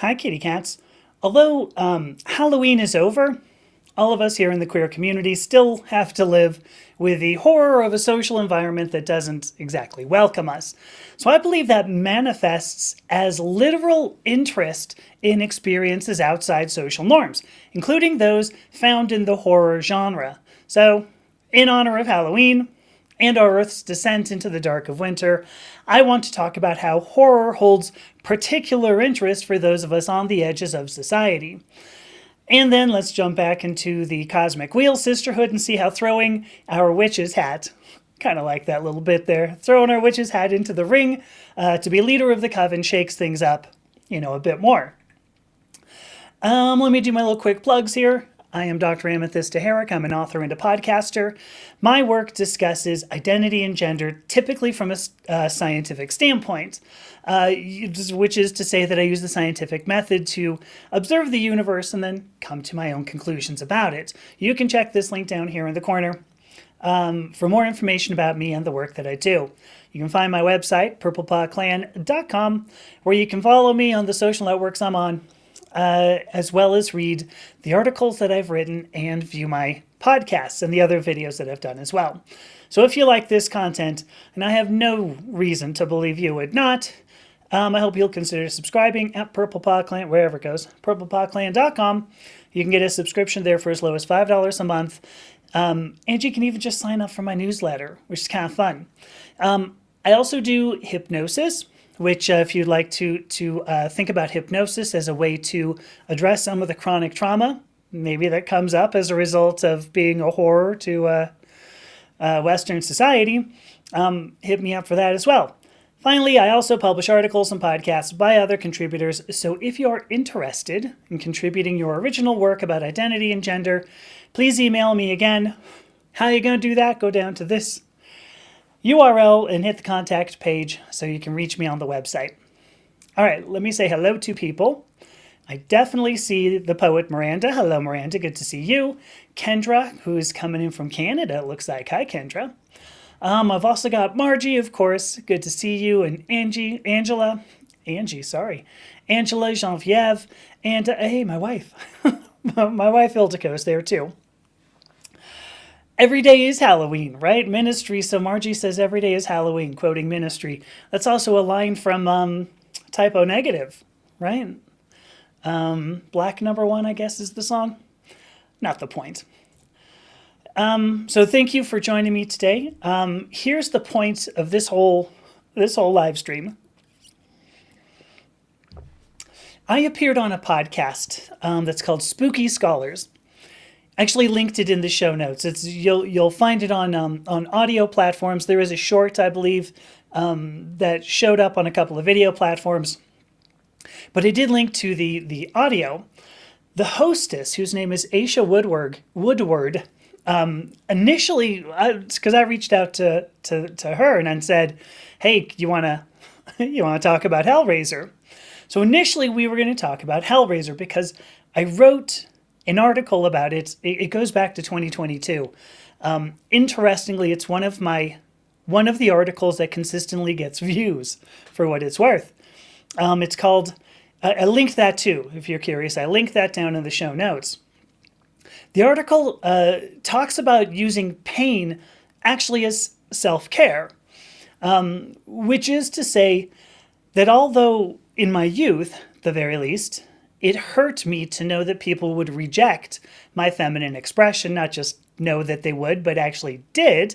Hi, kitty cats. Although Halloween is over, all of us here in the queer community still have to live with the horror of a social environment that doesn't exactly welcome us. So I believe that manifests as literal interest in experiences outside social norms, including those found in the horror genre. So, in honor of Halloween, and our Earth's descent into the dark of winter, I want to talk about how horror holds particular interest for those of us on the edges of society. And then let's jump back into the Cosmic Wheel Sisterhood and see how throwing our witch's hat, kind of like that little bit there, throwing our witch's hat into the ring to be leader of the coven shakes things up, a bit more. Let me do my little quick plugs here. I am Dr. Amethysta Herrick. I'm an author and a podcaster. My work discusses identity and gender, typically from a scientific standpoint, which is to say that I use the scientific method to observe the universe and then come to my own conclusions about it. You can check this link down here in the corner for more information about me and the work that I do. You can find my website, purplepawclan.com, where you can follow me on the social networks I'm on, as well as read the articles that I've written and view my podcasts and the other videos that I've done as well. So if you like this content, and I have no reason to believe you would not, I hope you'll consider subscribing at Purple Paw Clan, wherever it goes, purplepawclan.com. You can get a subscription there for as low as $5 a month. And you can even just sign up for my newsletter, which is kind of fun. I also do hypnosis, which if you'd like to think about hypnosis as a way to address some of the chronic trauma, maybe that comes up as a result of being a horror to Western society, hit me up for that as well. Finally, I also publish articles and podcasts by other contributors, so if you're interested in contributing your original work about identity and gender, please email me again. How are you going to do that? Go down to this URL and hit the contact page so you can reach me on the website. All right, let me say hello to people. I definitely see the poet Miranda. Hello, Miranda. Good to see you. Kendra, who's coming in from Canada, it looks like. Hi, Kendra. I've also got Margie, of course. Good to see you. And Angela, Genevieve, and hey, my wife. My wife Ildiko is there too. Every day is Halloween, right? Ministry. So Margie says every day is Halloween, quoting Ministry. That's also a line from Typo Negative, right? Black Number One, I guess, is the song. Not the point. So thank you for joining me today. Here's the point of this whole live stream. I appeared on a podcast that's called Spooky Scholars. Actually linked it in the show notes. You'll find it on audio platforms. There is a short, I believe, that showed up on a couple of video platforms. But I did link to the audio. The hostess, whose name is Ashe Woodward, initially, because I reached out to her and then said, "Hey, you wanna talk about Hellraiser?" So initially we were going to talk about Hellraiser because I wrote an article about it. It goes back to 2022. Interestingly, it's one of the articles that consistently gets views, for what it's worth. It's called. I linked that too, if you're curious. I linked that down in the show notes. The article talks about using pain actually as self-care, which is to say that although in my youth, the very least, it hurt me to know that people would reject my feminine expression, not just know that they would, but actually did.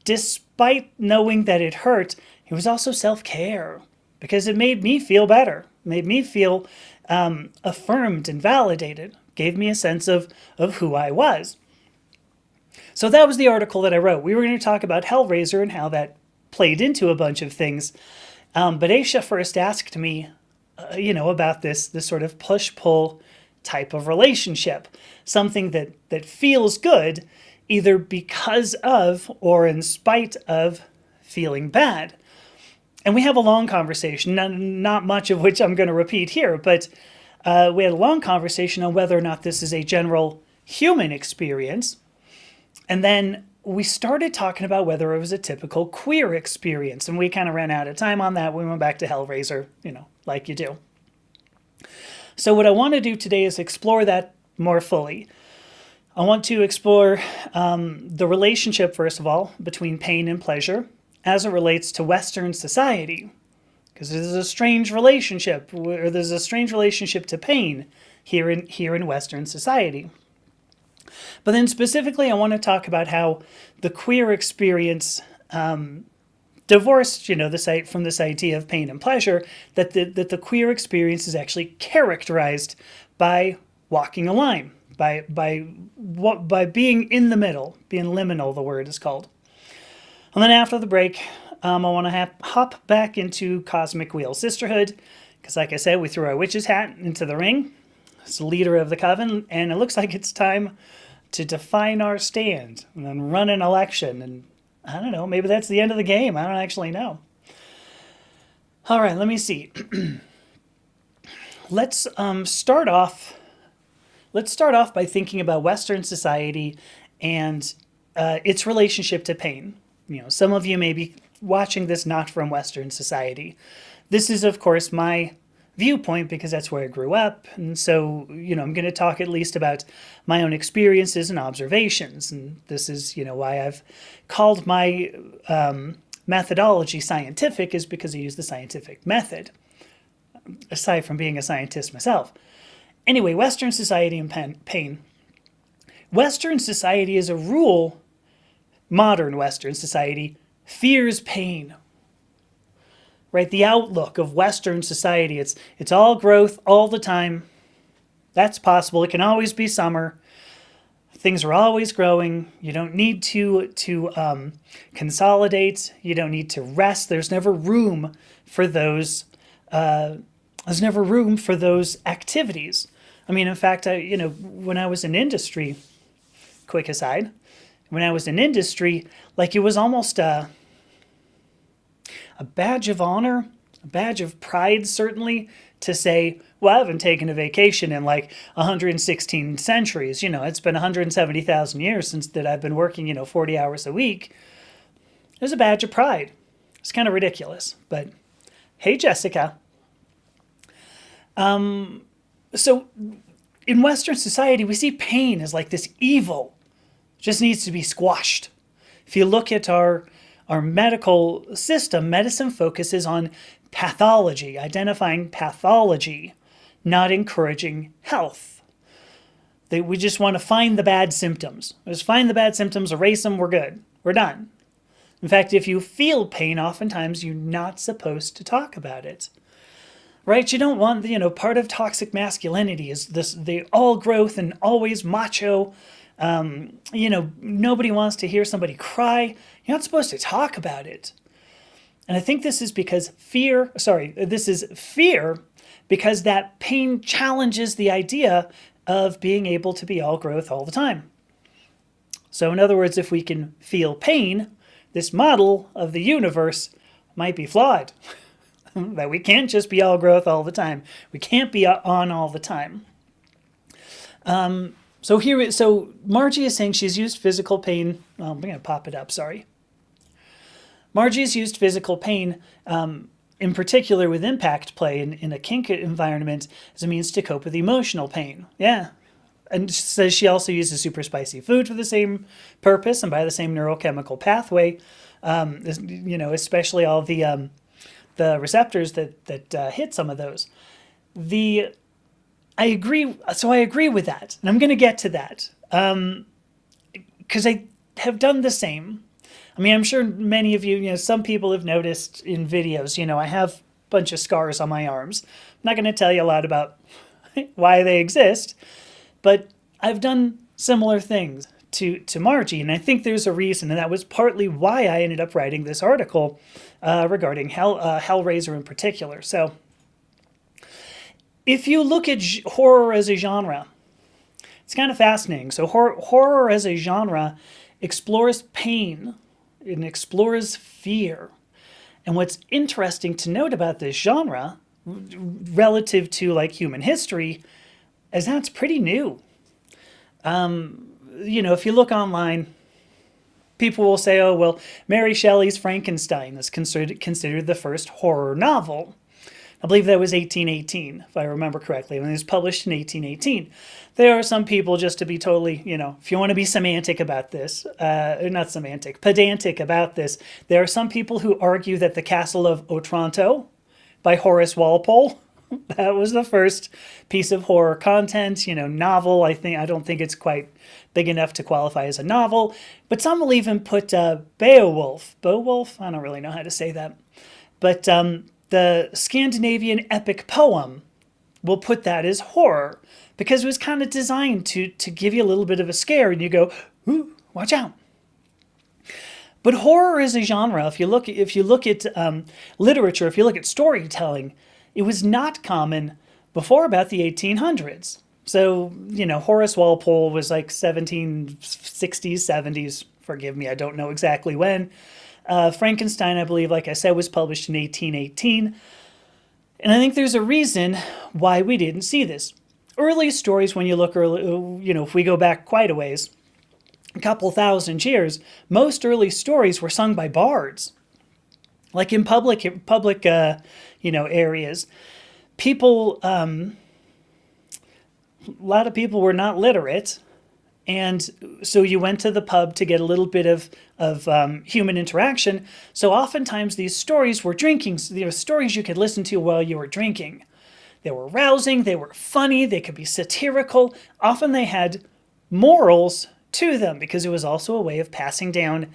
Despite knowing that it hurt, it was also self-care because it made me feel better, made me feel affirmed and validated, gave me a sense of who I was. So that was the article that I wrote. We were going to talk about Hellraiser and how that played into a bunch of things. But Ashe first asked me, about this sort of push-pull type of relationship, something that feels good either because of or in spite of feeling bad. And we have a long conversation, not much of which I'm going to repeat here, but we had a long conversation on whether or not this is a general human experience. And then we started talking about whether it was a typical queer experience, and we kind of ran out of time on that. We went back to Hellraiser, like you do. So what I want to do today is explore that more fully. I want to explore the relationship, first of all, between pain and pleasure as it relates to Western society. Because there's a strange relationship, or there's a strange relationship to pain here in Western society. But then specifically, I want to talk about how the queer experience, divorced, from this idea of pain and pleasure, that the queer experience is actually characterized by walking a line, by being in the middle, being liminal, the word is called. And then after the break, I want to hop back into Cosmic Wheel Sisterhood, because like I said, we threw our witch's hat into the ring. It's the leader of the coven, and it looks like it's time to define our stand and then run an election. And I don't know, maybe that's the end of the game. I don't actually know. All right, let me see. Let's start off by thinking about Western society and its relationship to pain. Some of you may be watching this not from Western society. This is, of course, my viewpoint because that's where I grew up. And so, I'm going to talk at least about my own experiences and observations. And this is, why I've called my methodology scientific, is because I use the scientific method, aside from being a scientist myself. Anyway, Western society and pain. Western society, as a rule, modern Western society, fears pain. Right? The outlook of Western society, it's all growth all the time. That's possible. It can always be summer. Things are always growing. You don't need to consolidate. You don't need to rest. There's never room for those. There's never room for those activities. I mean, in fact, when I was in industry, quick aside, when I was in industry, like it was almost a badge of honor, a badge of pride, certainly, to say, well, I haven't taken a vacation in like 116 centuries. It's been 170,000 years since that I've been working, 40 hours a week. It was a badge of pride. It's kind of ridiculous, but hey, Jessica. So in Western society, we see pain as like this evil, just needs to be squashed. If you look at our medical system, medicine focuses on pathology, identifying pathology, not encouraging health. We just want to find the bad symptoms. Just find the bad symptoms, erase them, we're good. We're done. In fact, if you feel pain, oftentimes you're not supposed to talk about it. Right? You don't want, part of toxic masculinity is the all growth and always macho. Nobody wants to hear somebody cry. You're not supposed to talk about it. And I think this is fear because that pain challenges the idea of being able to be all growth all the time. So in other words, if we can feel pain, this model of the universe might be flawed. That we can't just be all growth all the time. We can't be on all the time. So Margie is saying she's used physical pain. I'm going to pop it up, sorry. Margie's used physical pain, in particular with impact play in a kink environment, as a means to cope with emotional pain. Yeah. And says she also uses super spicy food for the same purpose and by the same neurochemical pathway, especially all the receptors that hit some of those. I agree with that, and I'm going to get to that, because I have done the same. I mean, I'm sure many of you, some people have noticed in videos, I have a bunch of scars on my arms. I'm not going to tell you a lot about why they exist, but I've done similar things to Margie, and I think there's a reason, and that was partly why I ended up writing this article regarding Hellraiser in particular. So if you look at horror as a genre, it's kind of fascinating. So horror as a genre explores pain and explores fear. And what's interesting to note about this genre, relative to like human history, is that's pretty new. If you look online, people will say, oh, well, Mary Shelley's Frankenstein is considered the first horror novel. I believe that was 1818, if I remember correctly, when it was published in 1818. There are some people, just to be totally, if you want to be semantic about this, not semantic, pedantic about this, there are some people who argue that The Castle of Otranto by Horace Walpole, that was the first piece of horror content, novel. I don't think it's quite big enough to qualify as a novel, but some will even put Beowulf, I don't really know how to say that, but the Scandinavian epic poem will put that as horror because it was kind of designed to give you a little bit of a scare and you go, ooh, watch out. But horror is a genre. If you look at literature, if you look at storytelling, it was not common before about the 1800s. So, Horace Walpole was like 1760s, 70s. Forgive me, I don't know exactly when. Frankenstein, I believe, like I said, was published in 1818. And I think there's a reason why we didn't see this. Early stories, when you look early, if we go back quite a ways, a couple thousand years, most early stories were sung by bards. Like in public areas. People, a lot of people were not literate. And so you went to the pub to get a little bit of human interaction. So oftentimes these stories were stories you could listen to while you were drinking. They were rousing, they were funny, they could be satirical. Often they had morals to them because it was also a way of passing down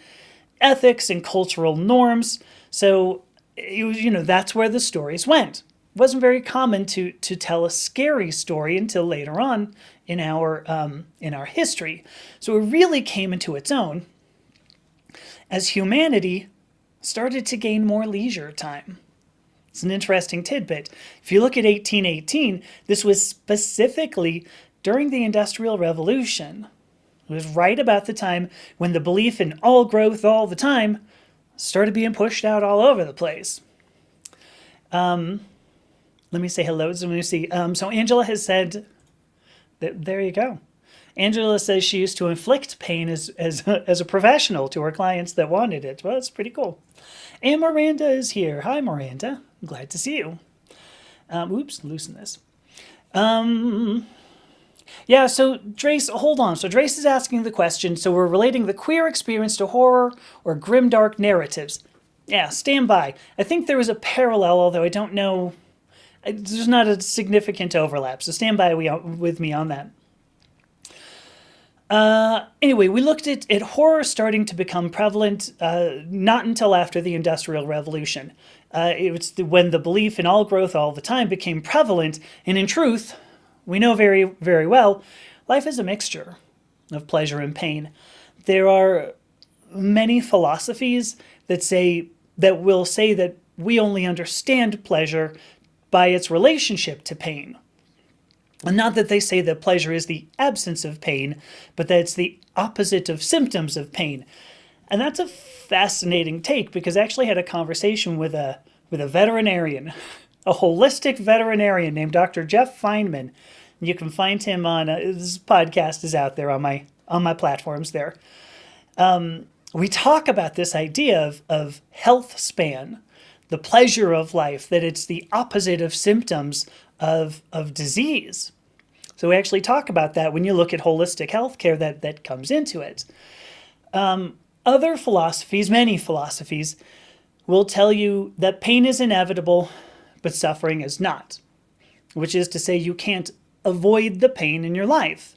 ethics and cultural norms. So, that's where the stories went. It wasn't very common to tell a scary story until later on in our history. So it really came into its own as humanity started to gain more leisure time. It's an interesting tidbit. If you look at 1818, this was specifically during the Industrial Revolution. It was right about the time when the belief in all growth all the time started being pushed out all over the place. Let me say hello. Let me see. So Angela has said that, there you go. Angela says she used to inflict pain as a professional to her clients that wanted it. Well, that's pretty cool. And Miranda is here. Hi, Miranda. I'm glad to see you. Oops, loosen this. Yeah, so Drace, hold on. So Drace is asking the question, so we're relating the queer experience to horror or grimdark narratives. Yeah, stand by. I think there is a parallel, although I don't know. There's not a significant overlap, so stand by with me on that. Anyway, we looked at horror starting to become prevalent not until after the Industrial Revolution. It was when the belief in all growth all the time became prevalent, and in truth, we know very, very well, life is a mixture of pleasure and pain. There are many philosophies that will say that we only understand pleasure by its relationship to pain. And not that they say that pleasure is the absence of pain, but that it's the opposite of symptoms of pain. And that's a fascinating take, because I actually had a conversation with a veterinarian, a holistic veterinarian named Dr. Jeff Feynman. You can find him on this podcast is out there on my platforms there. We talk about this idea of health span, the pleasure of life, that it's the opposite of symptoms of disease. So we actually talk about that when you look at holistic healthcare that comes into it. Other philosophies, many philosophies, will tell you that pain is inevitable, but suffering is not. Which is to say, you can't avoid the pain in your life,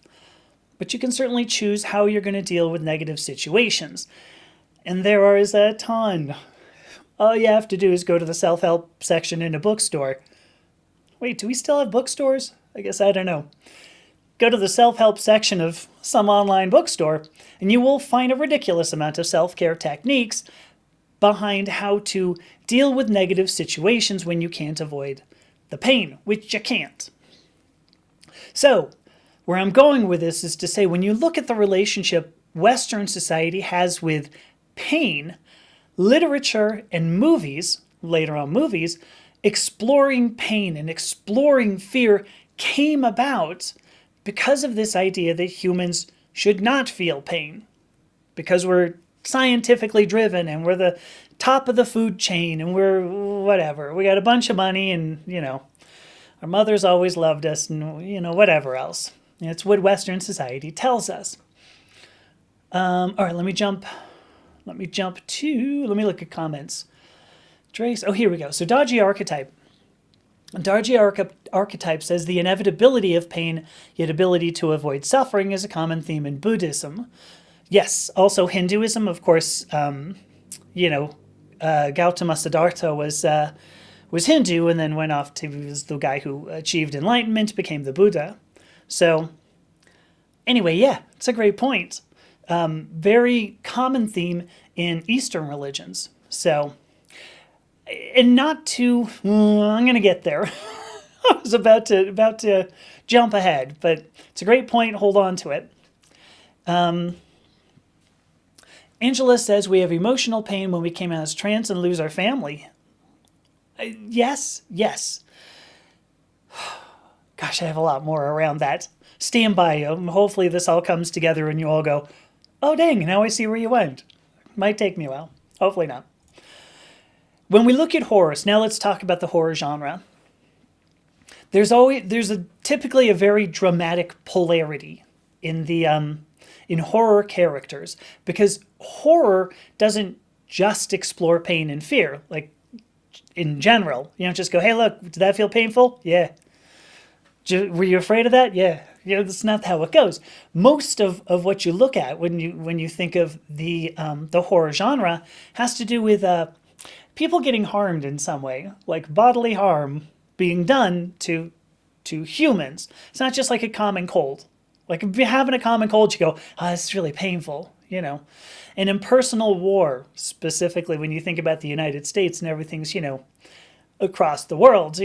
but you can certainly choose how you're going to deal with negative situations. And there is a ton. All you have to do is go to the self-help section in a bookstore. Wait, do we still have bookstores? I guess I don't know. Go to the self-help section of some online bookstore, and you will find a ridiculous amount of self-care techniques behind how to deal with negative situations when you can't avoid the pain, which you can't. So, where I'm going with this is to say, when you look at the relationship Western society has with pain, literature and movies, later on movies, exploring pain and exploring fear came about because of this idea that humans should not feel pain, because we're scientifically driven and we're the top of the food chain and we're whatever. We got a bunch of money and, our mothers always loved us and, whatever else. It's what Western society tells us. All right, let me look at comments. Trace, oh, here we go. So dodgy archetype. Dodgy archetype says the inevitability of pain, yet ability to avoid suffering is a common theme in Buddhism. Yes, also Hinduism, of course, Gautama Siddhartha was Hindu and then went off to, was the guy who achieved enlightenment, became the Buddha. So anyway, yeah, it's a great point. Very common theme in Eastern religions. So, and not to, I'm going to get there. I was about to jump ahead, but it's a great point. Hold on to it. Angela says we have emotional pain when we came out as trans and lose our family. Yes. Gosh, I have a lot more around that. Stand by. Hopefully this all comes together and you all go, oh, dang, now I see where you went. Might take me a while. Hopefully not. When we look at horror, so now let's talk about the horror genre. There's typically a very dramatic polarity in the in horror characters, because horror doesn't just explore pain and fear, like in general. You don't just go, hey, look, did that feel painful? Yeah. Were you afraid of that? Yeah. That's not how it goes. Most of what you look at when you think of the horror genre has to do with people getting harmed in some way, like bodily harm being done to humans. It's not just like a common cold. Like if you're having a common cold, you go, it's really painful, And impersonal war, specifically when you think about the United States and everything's, across the world,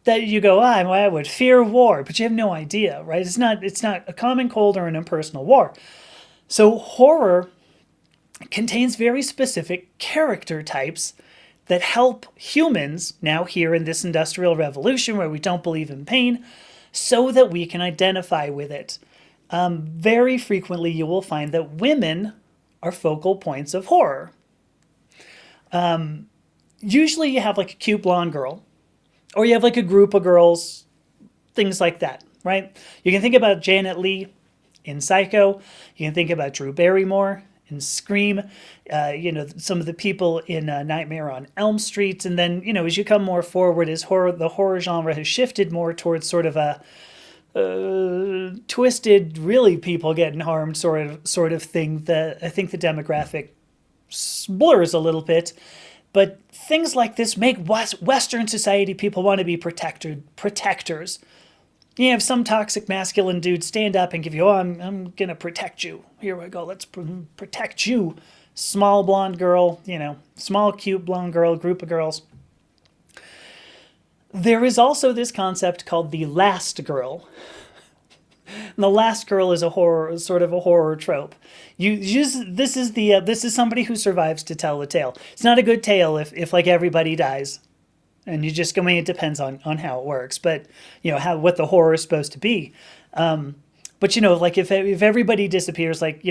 that you go, I would fear war, but you have no idea, right? It's not a common cold or an impersonal war. So horror contains very specific character types that help humans now here in this industrial revolution where we don't believe in pain, so that we can identify with it. Very frequently you will find that women are focal points of horror. Usually you have like a cute blonde girl, or you have like a group of girls, things like that, right? You can think about Janet Leigh in Psycho. You can think about Drew Barrymore in Scream. Some of the people in Nightmare on Elm Street. And then, as you come more forward, the horror genre has shifted more towards sort of a twisted, really people getting harmed sort of thing. I think the demographic blurs a little bit. But things like this make Western society people want to be protectors. You have some toxic masculine dude stand up and give you, I'm going to protect you. Here we go, let's protect you. Small blonde girl, small cute blonde girl, group of girls. There is also this concept called the last girl. And the last girl is sort of a horror trope. This is somebody who survives to tell the tale. It's not a good tale if like everybody dies, and you just it depends on how it works. But what the horror is supposed to be. But like if everybody disappears, like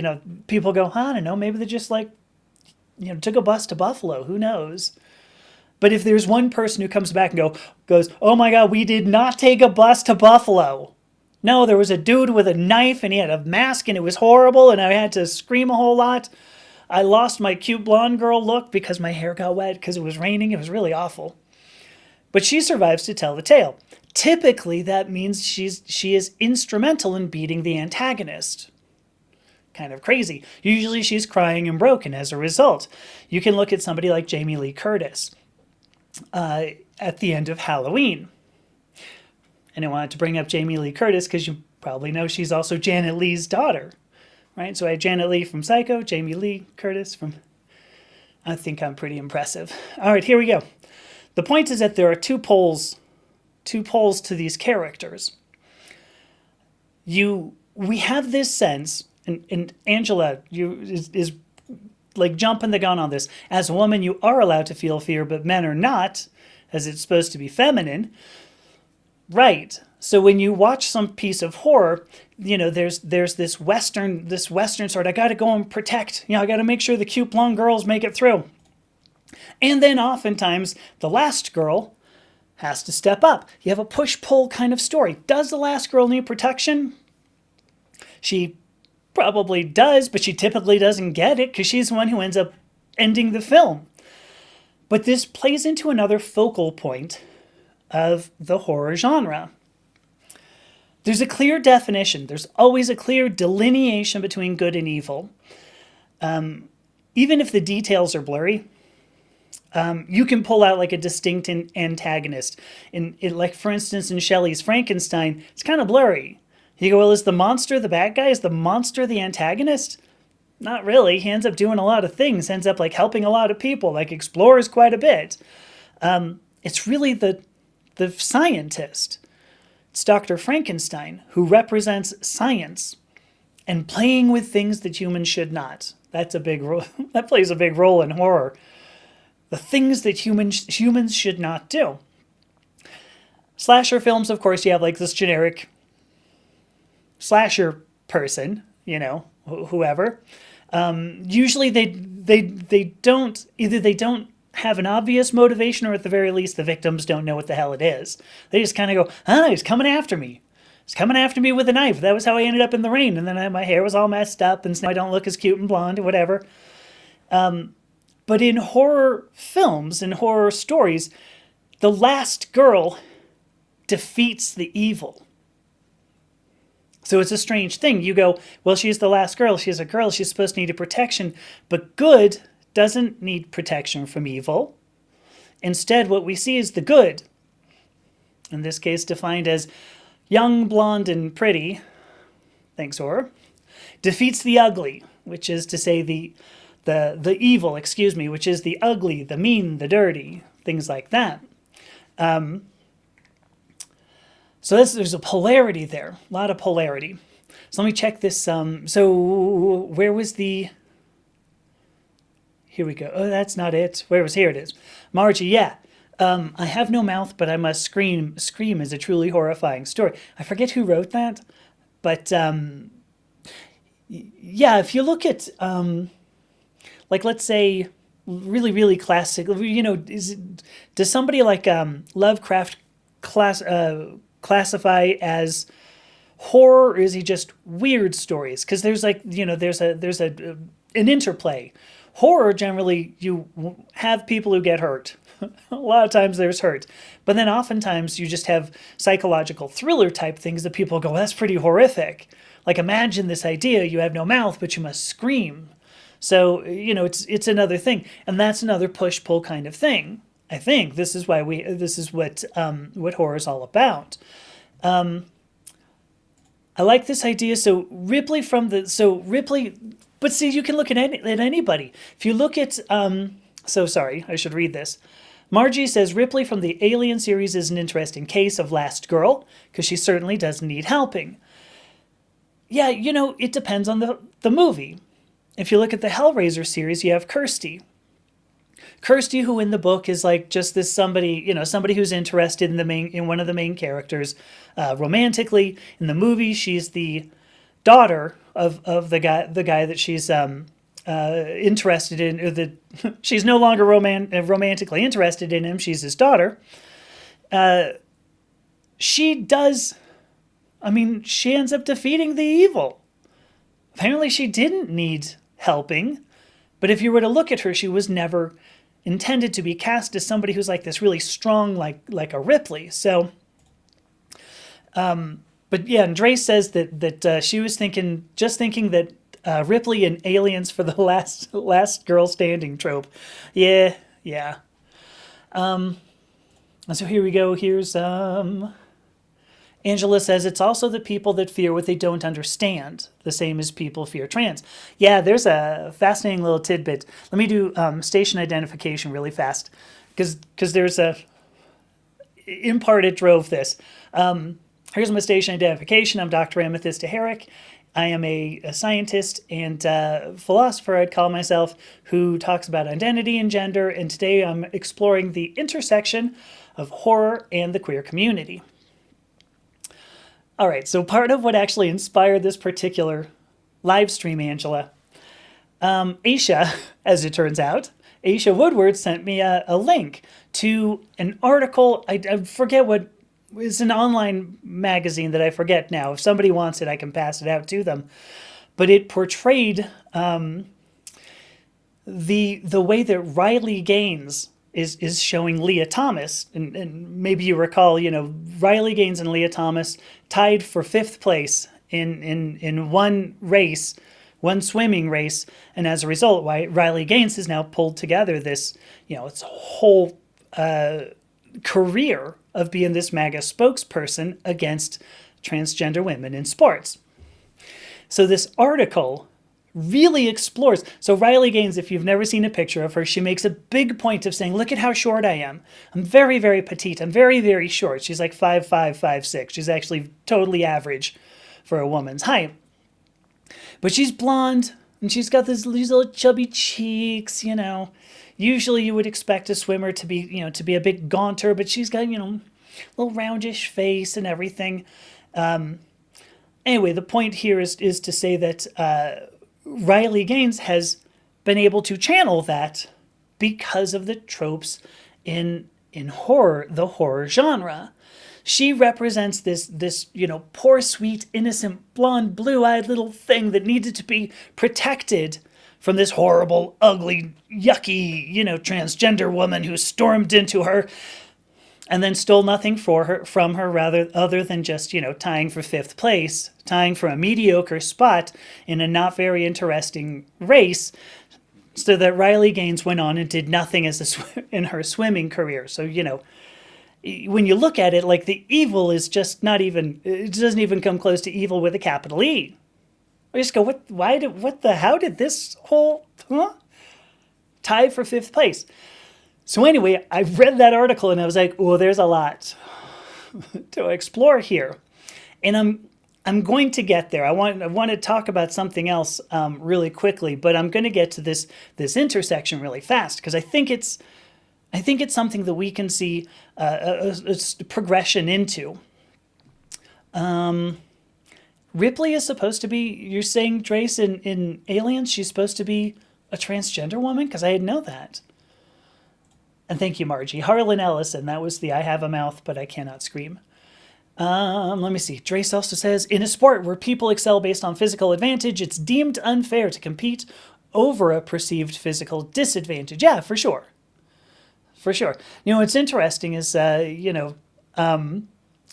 people go, I don't know, maybe they just like took a bus to Buffalo. Who knows? But if there's one person who comes back and goes, oh my God, we did not take a bus to Buffalo. No, there was a dude with a knife and he had a mask and it was horrible and I had to scream a whole lot. I lost my cute blonde girl look because my hair got wet because it was raining. It was really awful. But she survives to tell the tale. Typically, that means she is instrumental in beating the antagonist. Kind of crazy. Usually she's crying and broken as a result. You can look at somebody like Jamie Lee Curtis at the end of Halloween. And I wanted to bring up Jamie Lee Curtis because you probably know she's also Janet Leigh's daughter, right? So I had Janet Leigh from Psycho, Jamie Lee Curtis from... I think I'm pretty impressive. All right, here we go. The point is that there are two poles to these characters. We have this sense, and Angela is like jumping the gun on this. As a woman, you are allowed to feel fear, but men are not, as it's supposed to be feminine. Right. So when you watch some piece of horror, there's this Western sort, I got to go and protect, I got to make sure the cute blonde girls make it through. And then oftentimes the last girl has to step up. You have a push-pull kind of story. Does the last girl need protection? She probably does, but she typically doesn't get it because she's the one who ends up ending the film. But this plays into another focal point of the horror genre. There's a clear definition. There's always a clear delineation between good and evil. Even if the details are blurry, you can pull out like a distinct antagonist. Like, for instance, in Shelley's Frankenstein, it's kind of blurry. You go, well, is the monster the bad guy? Is the monster the antagonist? Not really. He ends up doing a lot of things, ends up like helping a lot of people, like explores quite a bit. It's really the scientist. It's Dr. Frankenstein, who represents science and playing with things that humans should not. That's a big role. That plays a big role in horror. The things that humans should not do. Slasher films, of course, you have like this generic slasher person, whoever. Usually they don't have an obvious motivation, or at the very least the victims don't know what the hell it is. They just kind of go, he's coming after me. He's coming after me with a knife. That was how I ended up in the rain. And then my hair was all messed up and now I don't look as cute and blonde or whatever. But in horror films, in horror stories, the last girl defeats the evil. So it's a strange thing. You go, well, she's the last girl. She's a girl. She's supposed to need a protection. But good doesn't need protection from evil. Instead, what we see is the good. In this case, defined as young, blonde, and pretty. Thanks, horror. Defeats the ugly, which is to say the evil, which is the ugly, the mean, the dirty, things like that. So there's a polarity there, a lot of polarity. So let me check this. So where was the... Here we go. Oh, that's not it. Here it is. Margie, yeah. I have no mouth, but I must scream. Scream is a truly horrifying story. I forget who wrote that, but yeah, if you look at, like, let's say, really, really classic, does somebody like Lovecraft classify as horror, or is he just weird stories? Because there's like, there's an interplay. Horror, generally, you have people who get hurt. A lot of times there's hurt. But then oftentimes you just have psychological thriller type things that people go, well, that's pretty horrific. Like, imagine this idea, you have no mouth, but you must scream. So, it's another thing. And that's another push-pull kind of thing. I think this is what horror is all about. I like this idea. So Ripley but see, you can look at anybody. If you look at, sorry, I should read this. Margie says Ripley from the Alien series is an interesting case of last girl, because she certainly doesn't need helping. Yeah, it depends on the movie. If you look at the Hellraiser series, you have Kirsty. Kirsty, who in the book is like just this somebody who's interested in one of the main characters romantically. In the movie, she's the daughter of the guy that she's interested in, or she's no longer romantically interested in him. She's his daughter. She ends up defeating the evil. Apparently she didn't need helping, but if you were to look at her, she was never intended to be cast as somebody who's like this really strong, like a Ripley. So, but yeah, and Dre says that she was thinking that Ripley and Aliens for the last girl standing trope. Yeah. So here we go. Here's Angela says it's also the people that fear what they don't understand, the same as people fear trans. Yeah, there's a fascinating little tidbit. Let me do station identification really fast, because there's in part it drove this. Here's my station identification. I'm Dr. Amethysta Herrick. I am a scientist and philosopher, I'd call myself, who talks about identity and gender, and today I'm exploring the intersection of horror and the queer community. All right, so part of what actually inspired this particular live stream, Angela, Ashe, as it turns out, Ashe Woodward sent me a link to an article. I forget what. It's an online magazine that I forget now. If somebody wants it, I can pass it out to them. But it portrayed the way that Riley Gaines is showing Leah Thomas, and maybe you recall, Riley Gaines and Leah Thomas tied for fifth place in one race, one swimming race, and as a result, Riley Gaines has now pulled together this, it's a whole career of being this MAGA spokesperson against transgender women in sports. So this article really explores. So Riley Gaines, if you've never seen a picture of her, she makes a big point of saying, look at how short I am. I'm very, very petite. I'm very, very short. She's like 5'5", 5'6". She's actually totally average for a woman's height. But she's blonde, and she's got these little chubby cheeks, Usually you would expect a swimmer to be a bit gaunter, but she's got, little roundish face and everything. Anyway, the point here is to say that Riley Gaines has been able to channel that because of the tropes in horror, the horror genre. She represents this poor, sweet, innocent, blonde, blue-eyed little thing that needed to be protected from this horrible, ugly, yucky, transgender woman who stormed into her and then stole nothing from her rather other than just, tying for fifth place, tying for a mediocre spot in a not very interesting race, so that Riley Gaines went on and did nothing in her swimming career. So, when you look at it, like, the evil is just not even, it doesn't even come close to evil with a capital E. I just go, how did this whole, tie for fifth place? So anyway, I read that article and I was like, oh, there's a lot to explore here. And I'm going to get there. I want to talk about something else really quickly, but I'm going to get to this intersection really fast because I think it's something that we can see a progression into. Ripley is supposed to be, you're saying, Drace, in Aliens, she's supposed to be a transgender woman? Because I didn't know that. And thank you, Margie. Harlan Ellison, that was the I have a mouth, but I cannot scream. Let me see. Drace also says, in a sport where people excel based on physical advantage, it's deemed unfair to compete over a perceived physical disadvantage. Yeah, for sure. For sure. What's interesting is, again,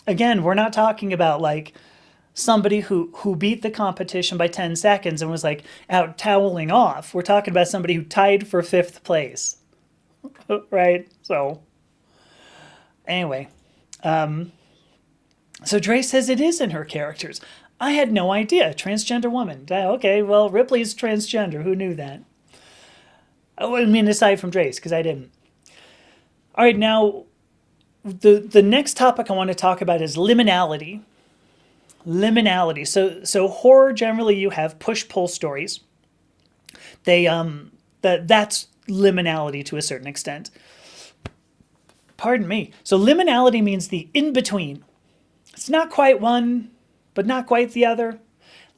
we're not talking about, like, somebody who beat the competition by 10 seconds and was, like, out toweling off. We're talking about somebody who tied for fifth place. Right? So, anyway. So Dre says it is in her characters. I had no idea. Transgender woman. Okay, well, Ripley's transgender. Who knew that? Oh, I mean, aside from Drace, because I didn't. All right, now, the next topic I want to talk about is liminality. Liminality. So horror, generally, you have push-pull stories. That's liminality to a certain extent. Pardon me. So liminality means the in-between. It's not quite one, but not quite the other.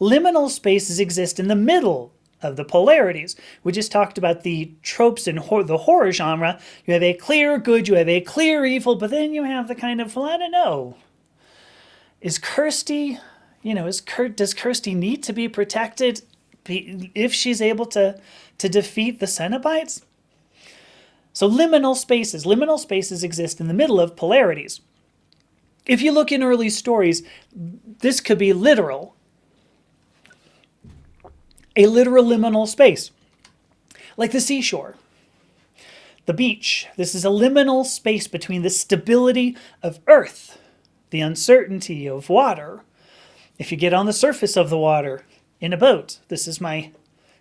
Liminal spaces exist in the middle of the polarities. We just talked about the tropes in the horror genre. You have a clear good, you have a clear evil, but then you have the kind of, well, I don't know. Is Kirsty, does Kirsty need to be protected if she's able to defeat the Cenobites? So liminal spaces exist in the middle of polarities. If you look in early stories, this could be literal. A literal liminal space, like the seashore, the beach. This is a liminal space between the stability of earth, the uncertainty of water. If you get on the surface of the water in a boat, this is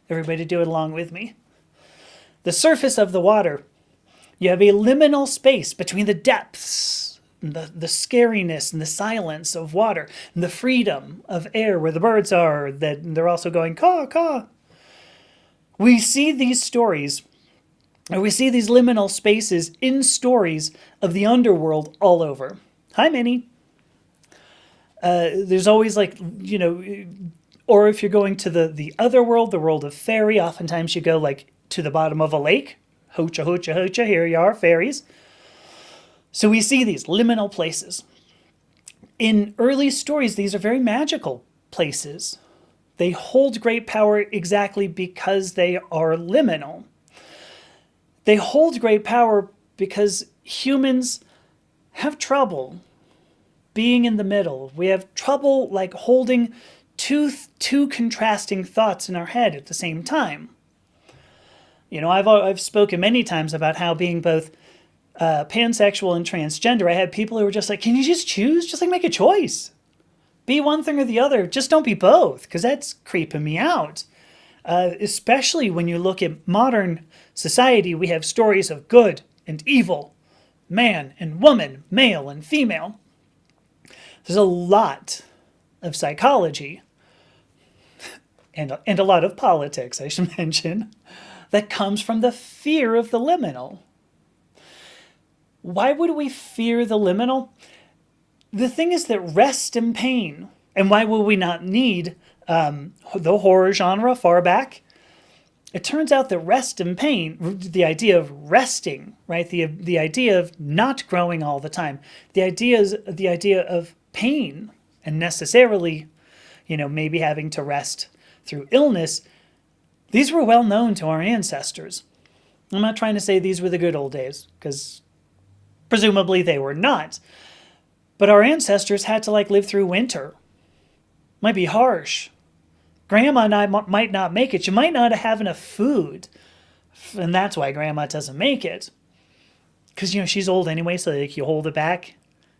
everybody do it along with me. The surface of the water, you have a liminal space between the depths, the scariness and the silence of water, and the freedom of air where the birds are, that they're also going caw, caw. We see these stories, or we see these liminal spaces in stories of the underworld all over. Hi, Minnie. There's always or if you're going to the other world, the world of fairy, oftentimes you go like to the bottom of a lake, Hocha, hocha, hocha, here you are, fairies. So we see these liminal places. In early stories, these are very magical places. They hold great power exactly because they are liminal. They hold great power because humans have trouble being in the middle. We have trouble like holding two contrasting thoughts in our head at the same time. You know, I've spoken many times about how being both pansexual and transgender, I had people who were just like, can you just choose? Just like make a choice. Be one thing or the other. Just don't be both, because that's creeping me out. Especially when you look at modern society, we have stories of good and evil, man and woman, male and female. There's a lot of psychology and a lot of politics, I should mention, that comes from the fear of the liminal. Why would we fear the liminal? The thing is that rest and pain, and why will we not need the horror genre far back? It turns out that rest and pain, the idea of resting, right? The idea of not growing all the time, the idea of pain and necessarily, maybe having to rest through illness, these were well known to our ancestors. I'm not trying to say these were the good old days, because presumably they were not. But our ancestors had to live through winter. Might be harsh. Grandma and I might not make it. You might not have enough food. And that's why Grandma doesn't make it. Because, she's old anyway, so you hold it back.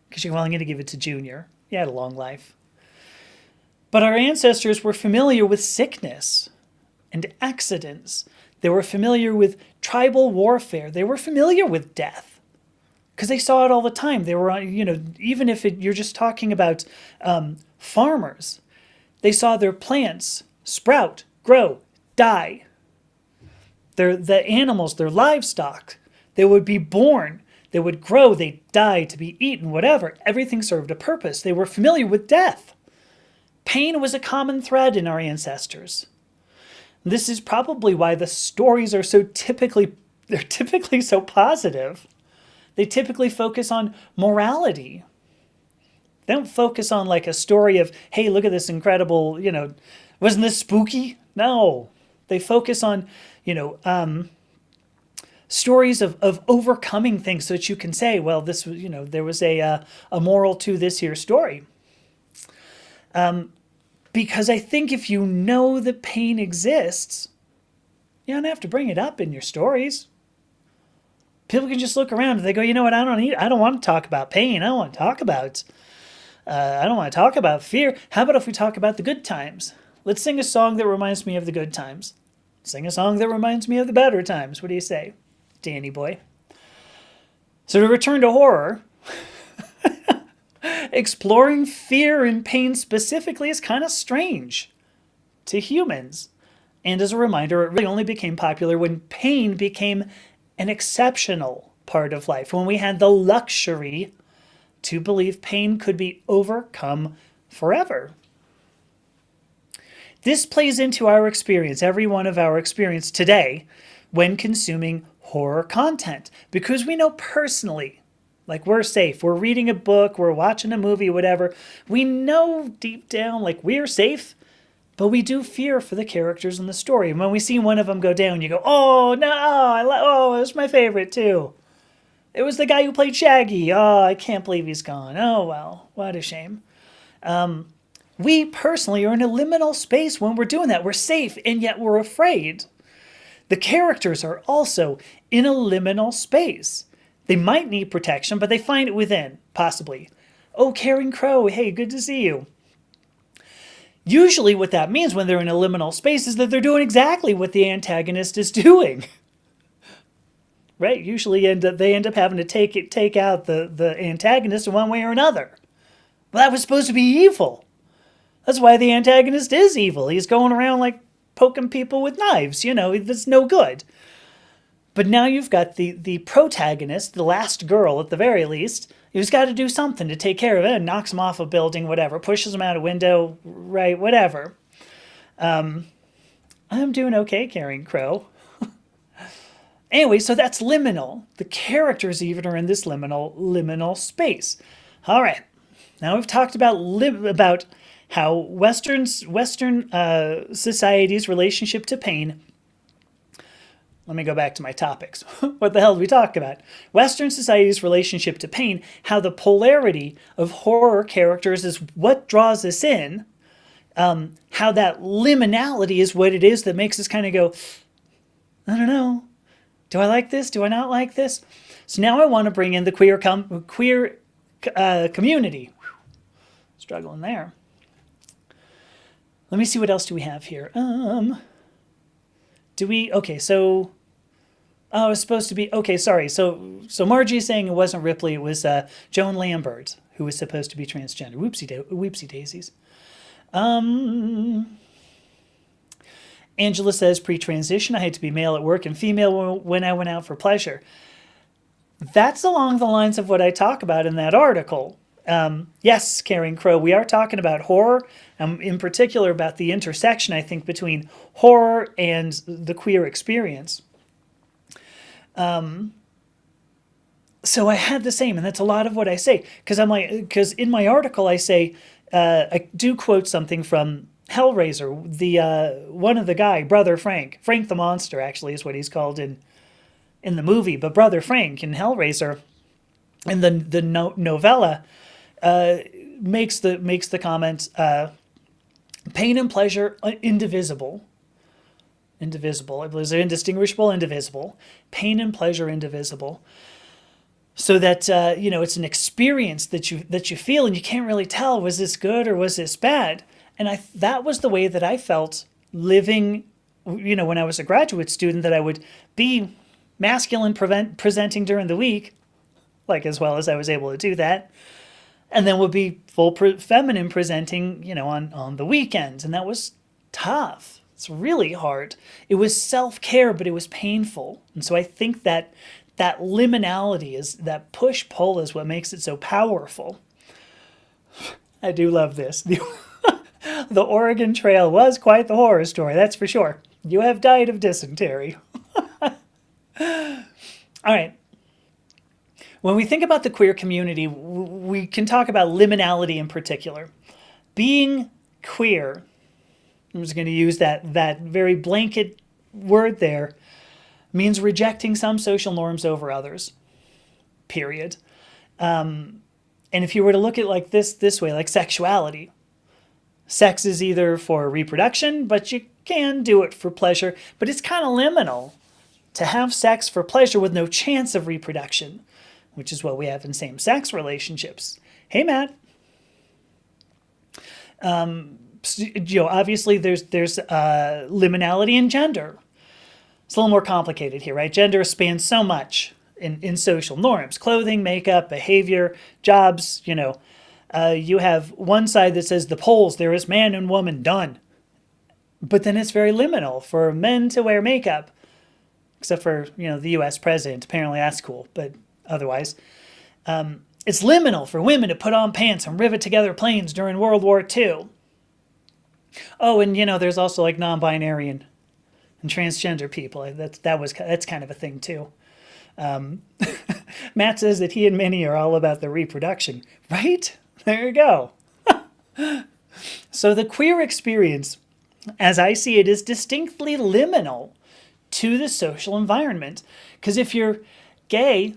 Because you're willing to give it to Junior. He had a long life. But our ancestors were familiar with sickness and accidents. They were familiar with tribal warfare. They were familiar with death. Because they saw it all the time. They were, even if you're just talking about farmers, they saw their plants sprout, grow, die. The animals, their livestock, they would be born, they would grow, they'd die to be eaten, whatever. Everything served a purpose. They were familiar with death. Pain was a common thread in our ancestors. This is probably why the stories are typically so positive. They typically focus on morality. They don't focus on a story of, hey, look at this incredible, wasn't this spooky? No. They focus on, stories of overcoming things so that you can say, well, this was, there was a moral to this here story. Because I think if you know that pain exists, you don't have to bring it up in your stories. People can just look around and they go, you know what, I don't want to talk about pain. I don't want to talk about fear. How about if we talk about the good times? Let's sing a song that reminds me of the good times. Sing a song that reminds me of the better times. What do you say, Danny boy? So to return to horror, exploring fear and pain specifically is kind of strange to humans. And as a reminder, it really only became popular when pain became an exceptional part of life, when we had the luxury to believe pain could be overcome forever. This plays into our experience, every one of our experience today, when consuming horror content, because we know personally, we're safe. We're reading a book, we're watching a movie, whatever. We know deep down, we're safe, but we do fear for the characters in the story. And when we see one of them go down, you go, oh, no, it was my favorite too. It was the guy who played Shaggy. Oh, I can't believe he's gone. Oh, well, what a shame. We personally are in a liminal space when we're doing that. We're safe, and yet we're afraid. The characters are also in a liminal space. They might need protection, but they find it within, possibly. Oh, Karen Crow, hey, good to see you. Usually what that means when they're in a liminal space is that they're doing exactly what the antagonist is doing. Right? Usually they end up having to take out the antagonist in one way or another. Well, that was supposed to be evil. That's why the antagonist is evil. He's going around poking people with knives. That's no good. But now you've got the protagonist, the last girl at the very least, who's got to do something to take care of it, and knocks him off a building, whatever, pushes him out a window, right, whatever. I'm doing okay, Karen Crow. Anyway, so that's liminal. The characters even are in this liminal space. All right. Now we've talked about how Western society's relationship to pain. Let me go back to my topics. What the hell did we talk about? Western society's relationship to pain, how the polarity of horror characters is what draws us in, how that liminality is what it is that makes us kind of go, I don't know, do I like this? Do I not like this? So now I want to bring in the queer community. Struggling there. Let me see what else do we have here. Okay, so, oh, it was supposed to be, okay, sorry. So Margie is saying it wasn't Ripley, it was Joan Lambert, who was supposed to be transgender. Whoopsie daisies. Angela says, pre-transition, I had to be male at work and female when I went out for pleasure. That's along the lines of what I talk about in that article. Yes, Karen Crow, we are talking about horror, in particular about the intersection, I think, between horror and the queer experience. So I had the same, and that's a lot of what I say, because in my article I say, I do quote something from Hellraiser, the one of the guy, Brother Frank the Monster, actually, is what he's called in the movie, but Brother Frank in Hellraiser, in the novella, makes the comment, pain and pleasure indivisible. Indivisible. I believe they're indistinguishable, indivisible. Pain and pleasure indivisible. So that it's an experience that you feel, and you can't really tell, was this good or was this bad? And that was the way that I felt living, when I was a graduate student, that I would be masculine presenting during the week, like as well as I was able to do that, and then would be full feminine presenting, on the weekends, and that was tough. It's really hard. It was self-care, but it was painful, and so I think that liminality, is that push-pull, is what makes it so powerful. I do love this. The Oregon Trail was quite the horror story, that's for sure. You have died of dysentery. All right. When we think about the queer community, we can talk about liminality in particular. Being queer, I'm just going to use that very blanket word there, means rejecting some social norms over others, period. And if you were to look at like this way, like sexuality, sex is either for reproduction, but you can do it for pleasure, but it's kind of liminal to have sex for pleasure with no chance of reproduction, which is what we have in same-sex relationships. Hey, Matt. Obviously there's liminality in gender. It's a little more complicated here, right? Gender spans so much in social norms, clothing, makeup, behavior, jobs, you have one side that says the polls, there is man and woman, done. But then it's very liminal for men to wear makeup, except for, the U.S. president. Apparently that's cool, but otherwise. It's liminal for women to put on pants and rivet together planes during World War II. Oh, and, there's also like non-binary and transgender people. That's kind of a thing too. Matt says that he and Minnie are all about the reproduction. Right? There you go. So the queer experience, as I see it, is distinctly liminal to the social environment. Because if you're gay,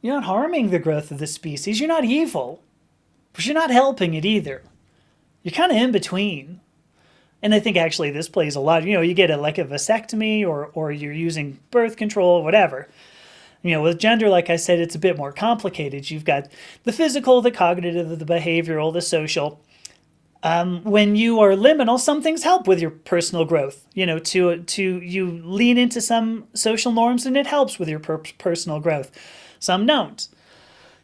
you're not harming the growth of the species. You're not evil. But you're not helping it either. You're kind of in between. And I think actually this plays a lot. You get a vasectomy or you're using birth control, whatever. With gender, like I said, it's a bit more complicated. You've got the physical, the cognitive, the behavioral, the social. When you are liminal, some things help with your personal growth. You lean into some social norms and it helps with your personal growth. Some don't.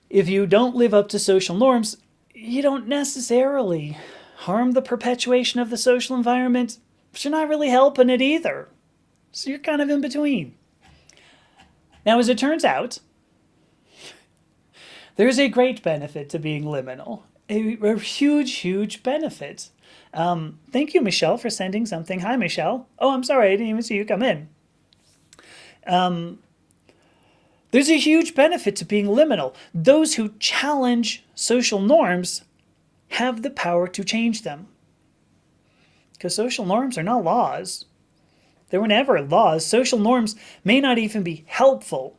If you don't live up to social norms, you don't necessarily harm the perpetuation of the social environment, but you're not really helping it either. So you're kind of in between. Now, as it turns out, there's a great benefit to being liminal. A huge, huge benefit. Thank you, Michelle, for sending something. Hi, Michelle. Oh, I'm sorry. I didn't even see you come in. There's a huge benefit to being liminal. Those who challenge social norms have the power to change them. Because social norms are not laws. They were never laws. Social norms may not even be helpful.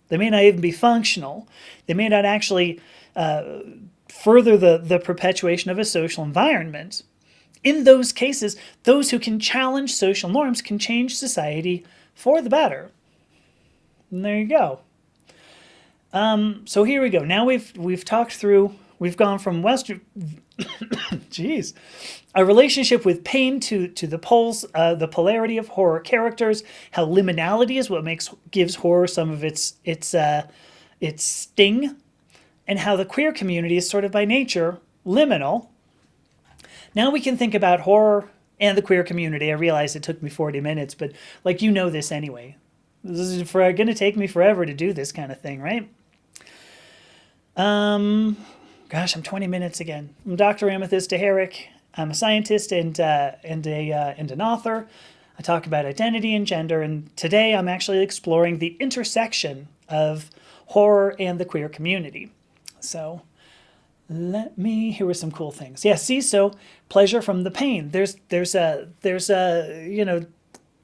They may not even be functional. They may not actually further the perpetuation of a social environment. In those cases, those who can challenge social norms can change society for the better. And there you go. So here we go. Now we've talked through, we've gone from Western, geez, a relationship with pain to the poles, the polarity of horror characters, how liminality is what gives horror some of its sting, and how the queer community is sort of by nature liminal. Now we can think about horror and the queer community. I realize it took me 40 minutes, but like, you know this anyway. This is going to take me forever to do this kind of thing, right? Gosh, I'm 20 minutes again. I'm Dr. Amethysta Herrick. I'm a scientist and an author. I talk about identity and gender, and today I'm actually exploring the intersection of horror and the queer community. So here were some cool things. Yeah, see, so pleasure from the pain. There's a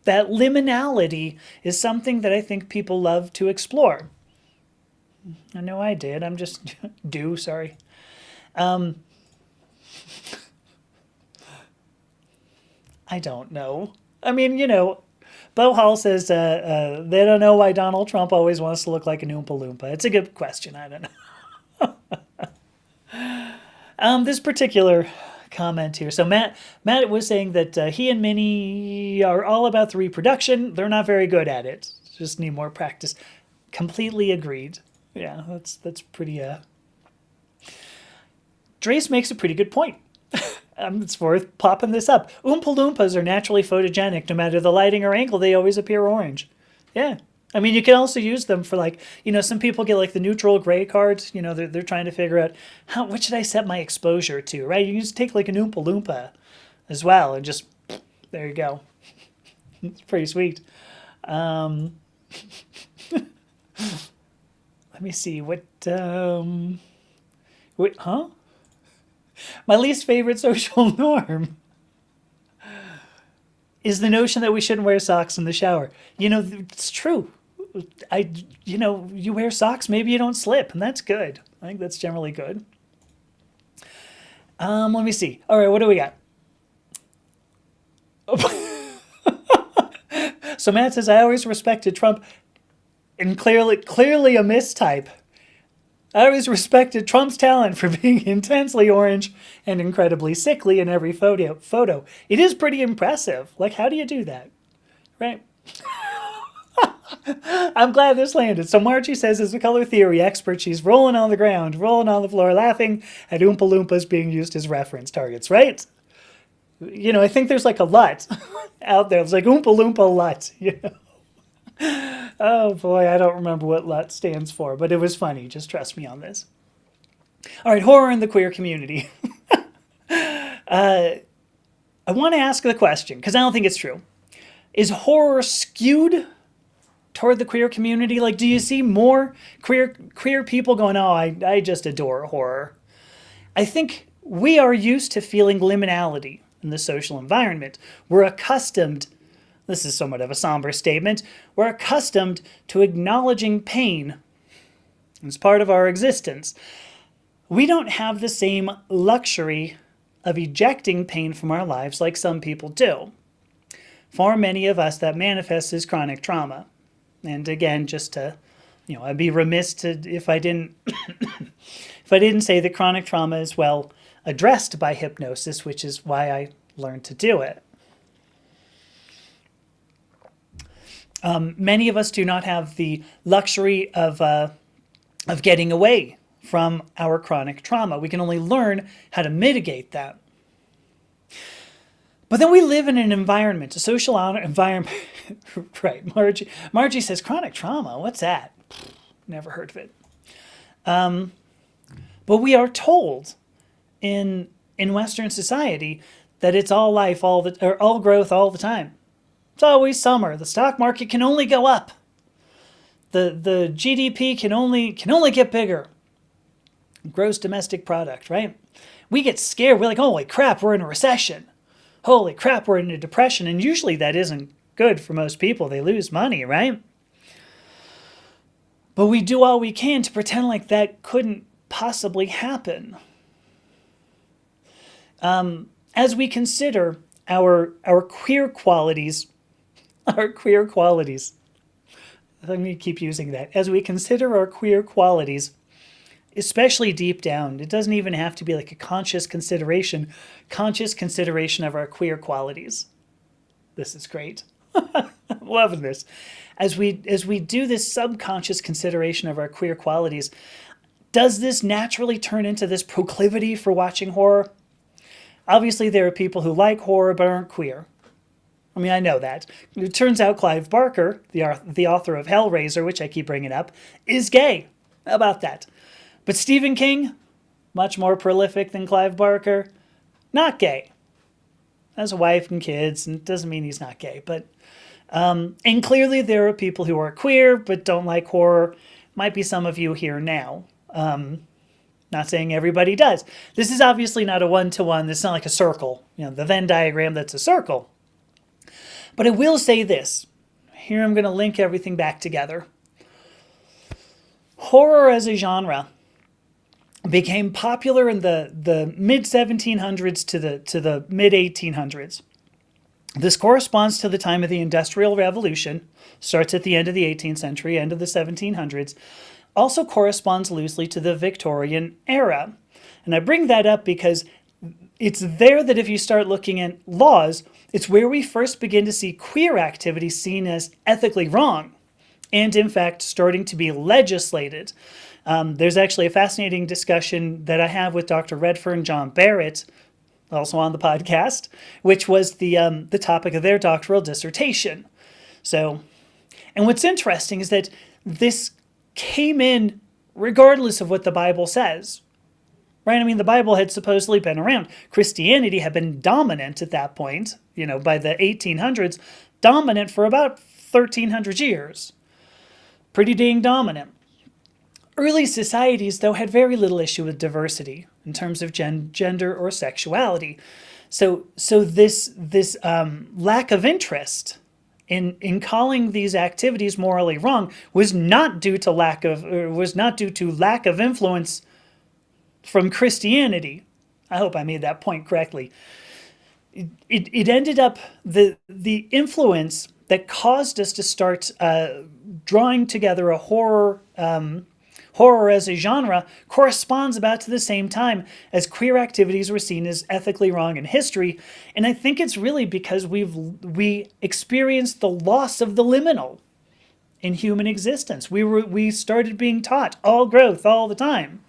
that liminality is something that I think people love to explore. I know I did. I'm just sorry. I don't know. I mean, Bo Hall says they don't know why Donald Trump always wants to look like an Oompa Loompa. It's a good question. I don't know. This particular comment here. So Matt was saying that he and Minnie are all about the reproduction. They're not very good at it. Just need more practice. Completely agreed. Yeah, that's pretty. Drace makes a pretty good point. It's worth popping this up. Oompa Loompas are naturally photogenic. No matter the lighting or angle, they always appear orange. Yeah. I mean, you can also use them for some people get like the neutral gray cards. They're trying to figure out what should I set my exposure to, right? You can just take like an Oompa Loompa as well and just, there you go. It's pretty sweet. Let me see my least favorite social norm is the notion that we shouldn't wear socks in the shower. It's true. You wear socks, maybe you don't slip, and that's good. I think that's generally good. Let me see. All right, what do we got? So Matt says, I always respected Trump, and clearly a mistype. I always respected Trump's talent for being intensely orange and incredibly sickly in every photo. It is pretty impressive. Like, how do you do that? Right? I'm glad this landed. So Margie says, as a color theory expert, she's rolling on the ground, rolling on the floor, laughing at Oompa Loompas being used as reference targets, right? I think there's like a LUT out there. It's like Oompa Loompa LUT, Oh boy, I don't remember what LUT stands for, but it was funny. Just trust me on this. All right, horror in the queer community. I want to ask the question, because I don't think it's true. Is horror skewed toward the queer community? Like, do you see more queer people going, oh, I just adore horror? I think we are used to feeling liminality in the social environment. We're accustomed, this is somewhat of a somber statement, we're accustomed to acknowledging pain as part of our existence. We don't have the same luxury of ejecting pain from our lives like some people do. For many of us, that manifests as chronic trauma. And again, just to, I'd be remiss if I didn't say that chronic trauma is well addressed by hypnosis, which is why I learned to do it. Many of us do not have the luxury of getting away from our chronic trauma. We can only learn how to mitigate that. But then we live in an environment, a social environment. Right, Margie says, chronic trauma, what's that? Never heard of it. But we are told in Western society that it's all life, all growth all the time. It's always summer. The stock market can only go up. the GDP can only get bigger. Gross domestic product, right? We get scared. We're like, holy crap, we're in a recession. Holy crap, we're in a depression. And usually that isn't good for most people. They lose money, right? But we do all we can to pretend like that couldn't possibly happen. As we consider our queer qualities, let me keep using that. As we consider our queer qualities, especially deep down, it doesn't even have to be like a conscious consideration of our queer qualities. This is great. I'm loving this. As we do this subconscious consideration of our queer qualities, does this naturally turn into this proclivity for watching horror? Obviously, there are people who like horror but aren't queer. I mean, I know that. It turns out Clive Barker, the author of Hellraiser, which I keep bringing up, is gay. How about that? But Stephen King, much more prolific than Clive Barker, not gay. Has a wife and kids, and it doesn't mean he's not gay. But and clearly there are people who are queer but don't like horror. Might be some of you here now. Not saying everybody does. This is obviously not a one-to-one. It's not like a circle. The Venn diagram that's a circle. But I will say this. Here I'm going to link everything back together. Horror as a genre became popular in the mid-1700s to the mid-1800s. This corresponds to the time of the Industrial Revolution, starts at the end of the 18th century, end of the 1700s, also corresponds loosely to the Victorian era. And I bring that up because it's there that if you start looking at laws, it's where we first begin to see queer activity seen as ethically wrong, and in fact starting to be legislated. There's actually a fascinating discussion that I have with Dr. Redfern John Barrett, also on the podcast, which was the topic of their doctoral dissertation. So, and what's interesting is that this came in regardless of what the Bible says, right? I mean, the Bible had supposedly been around. Christianity had been dominant at that point, by the 1800s, dominant for about 1300 years. Pretty dang dominant. Early societies, though, had very little issue with diversity in terms of gender or sexuality. So this lack of interest in calling these activities morally wrong was not due to lack of influence from Christianity. I hope I made that point correctly. It ended up the influence that caused us to start drawing together a horror as a genre corresponds about to the same time as queer activities were seen as ethically wrong in history. And I think it's really because we experienced the loss of the liminal in human existence. We started being taught all growth all the time.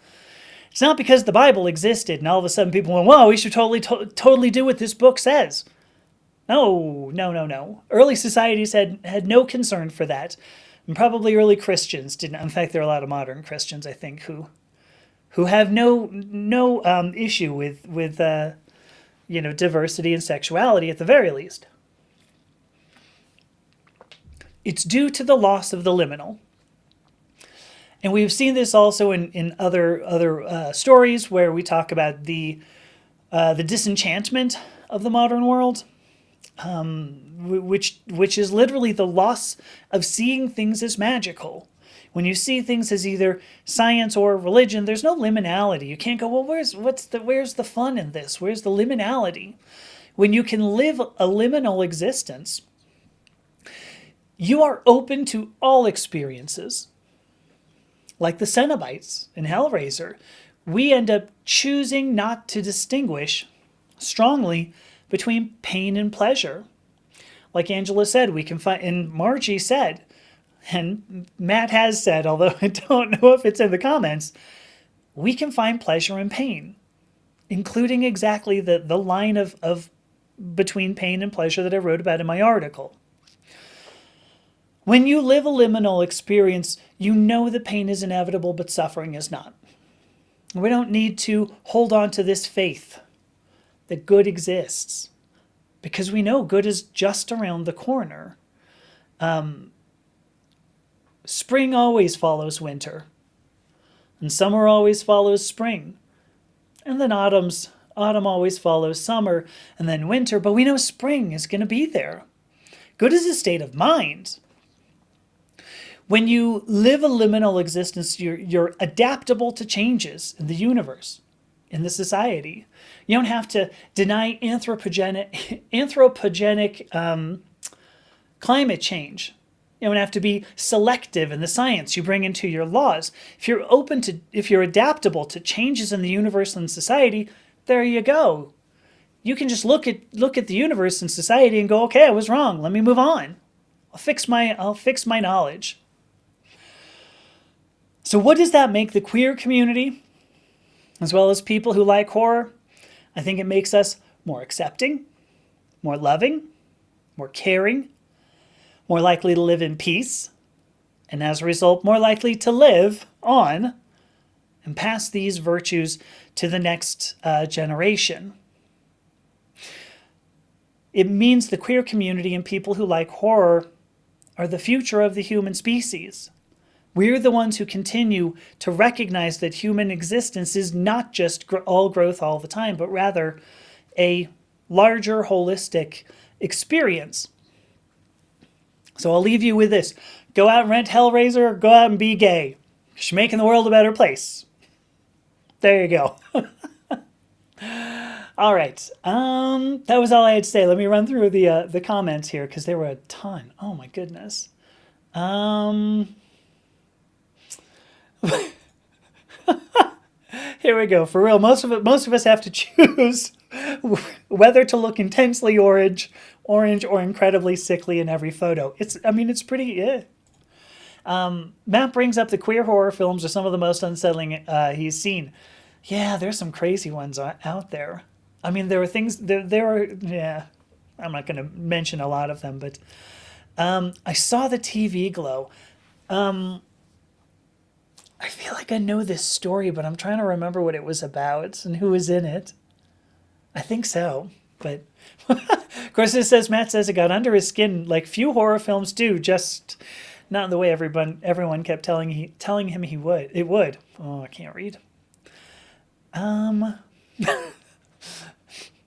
It's not because the Bible existed and all of a sudden people went, whoa, we should totally do what this book says. No. Early societies had no concern for that. And probably early Christians didn't. In fact, there are a lot of modern Christians, I think, who have no issue with diversity and sexuality at the very least. It's due to the loss of the liminal. And we've seen this also in other stories where we talk about the disenchantment of the modern world. Which is literally the loss of seeing things as magical. When you see things as either science or religion, there's no liminality. You can't go, well, where's the fun in this? Where's the liminality? When you can live a liminal existence, you are open to all experiences. Like the Cenobites in Hellraiser, we end up choosing not to distinguish strongly between pain and pleasure. Like Angela said, we can find, and Margie said, and Matt has said, although I don't know if it's in the comments, we can find pleasure in pain, including exactly the line of between pain and pleasure that I wrote about in my article. When you live a liminal experience, you know the pain is inevitable, but suffering is not. We don't need to hold on to this faith that good exists, because we know good is just around the corner. spring always follows winter, and summer always follows spring, and then autumn always follows summer, and then winter, but we know spring is going to be there. Good is a state of mind. When you live a liminal existence, you're adaptable to changes in the universe, in the society. You don't have to deny anthropogenic climate change. You don't have to be selective in the science you bring into your laws. If you're adaptable to changes in the universe and society, there you go. You can just look at the universe and society and go, okay, I was wrong. Let me move on. I'll fix my knowledge. So what does that make the queer community, as well as people who like horror? I think it makes us more accepting, more loving, more caring, more likely to live in peace, and as a result, more likely to live on and pass these virtues to the next generation. It means the queer community and people who like horror are the future of the human species. We're the ones who continue to recognize that human existence is not just all growth all the time, but rather a larger holistic experience. So I'll leave you with this. Go out and rent Hellraiser, or go out and be gay. You're making the world a better place. There you go. All right. That was all I had to say. Let me run through the comments here, because there were a ton. Oh my goodness. Here we go. For real, most of us have to choose whether to look intensely orange or incredibly sickly in every photo. It's pretty. Matt brings up the queer horror films are some of the most unsettling he's seen. Yeah, there's some crazy ones out there. I mean, there are things there are. Yeah, I'm not going to mention a lot of them, but I saw the TV glow. I feel like I know this story, but I'm trying to remember what it was about and who was in it. I think so, but of course Matt says it got under his skin like few horror films do, just not in the way everyone kept telling him it would. Oh, I can't read.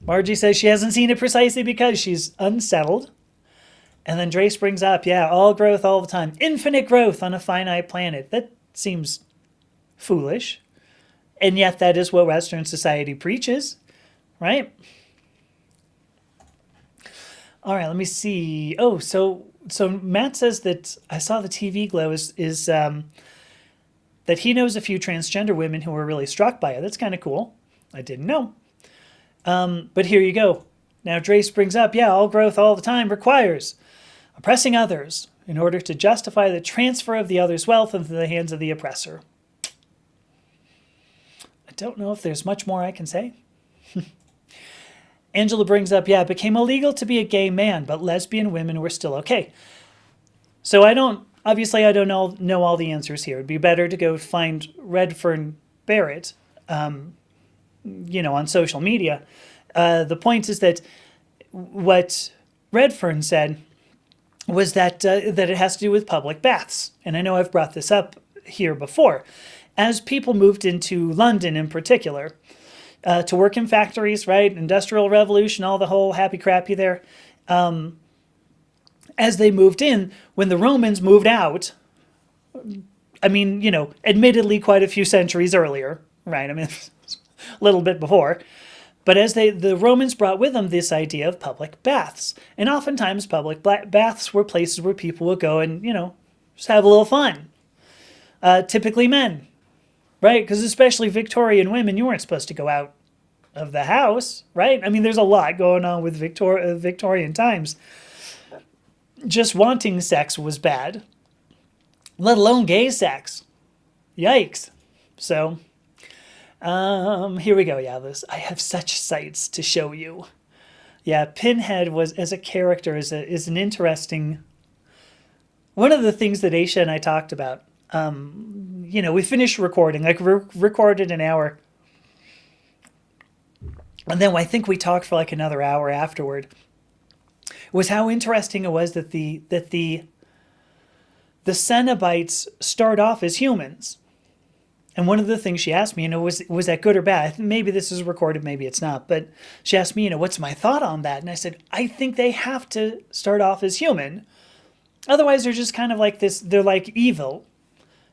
Margie says she hasn't seen it precisely because she's unsettled. And then Drace brings up, yeah, all growth all the time. Infinite growth on a finite planet. That seems foolish. And yet that is what Western society preaches, right? All right, let me see. Oh, so Matt says that I saw the TV glow is that he knows a few transgender women who were really struck by it. That's kind of cool. I didn't know. But here you go. Now Drace brings up, yeah, all growth all the time requires oppressing others in order to justify the transfer of the other's wealth into the hands of the oppressor. I don't know if there's much more I can say. Angela brings up, yeah, it became illegal to be a gay man, but lesbian women were still okay. So I don't know all the answers here. It'd be better to go find Redfern Barrett, on social media. The point is that what Redfern said was that it has to do with public baths. And I know I've brought this up here before. As people moved into London in particular, to work in factories, right? Industrial Revolution, all the whole happy crappy there. As they moved in, when the Romans moved out, admittedly quite a few centuries earlier, right? A little bit before. But as the Romans brought with them this idea of public baths. And oftentimes public baths were places where people would go and, just have a little fun. Typically men, right? Because especially Victorian women, you weren't supposed to go out of the house, right? There's a lot going on with Victorian times. Just wanting sex was bad, let alone gay sex. Yikes. So... here we go. Yeah, I have such sights to show you. Yeah, Pinhead was, as a character, is an interesting. One of the things that Ashe and I talked about. We finished recording, recorded an hour, and then I think we talked for like another hour afterward. Was how interesting it was that the the Cenobites start off as humans. And one of the things she asked me, was that good or bad? Maybe this is recorded, maybe it's not. But she asked me, what's my thought on that? And I said, I think they have to start off as human. Otherwise, they're just kind of like this. They're like evil.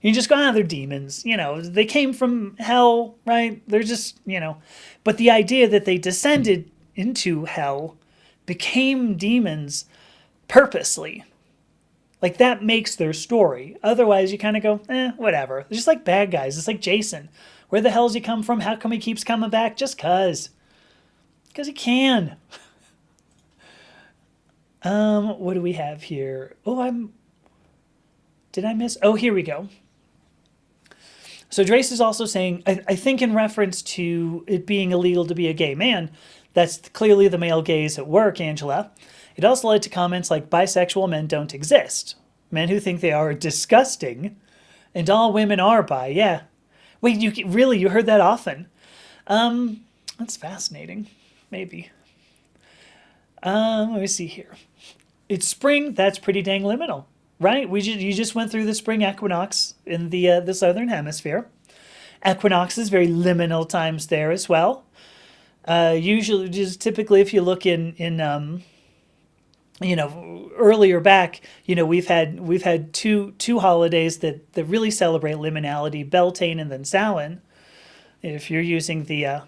You just go, they're demons. They came from hell, right? They're just, But the idea that they descended into hell, became demons purposely. Like, that makes their story. Otherwise, you kind of go, whatever. They're just like bad guys. It's like Jason. Where the hell's he come from? How come he keeps coming back? Just 'cause. 'Cause he can. What do we have here? Did I miss? Oh, here we go. So Drace is also saying, I think in reference to it being illegal to be a gay man, that's clearly the male gaze at work, Angela. It also led to comments like bisexual men don't exist. Men who think they are disgusting, and all women are bi. Yeah. Wait, you heard that often? That's fascinating. Maybe. Let me see here. It's spring. That's pretty dang liminal, right? You just went through the spring equinox in the southern hemisphere. Equinox is very liminal times there as well. Usually, just typically, if you look in earlier back, we've had two holidays that really celebrate liminality, Beltane and then Samhain. If you're using the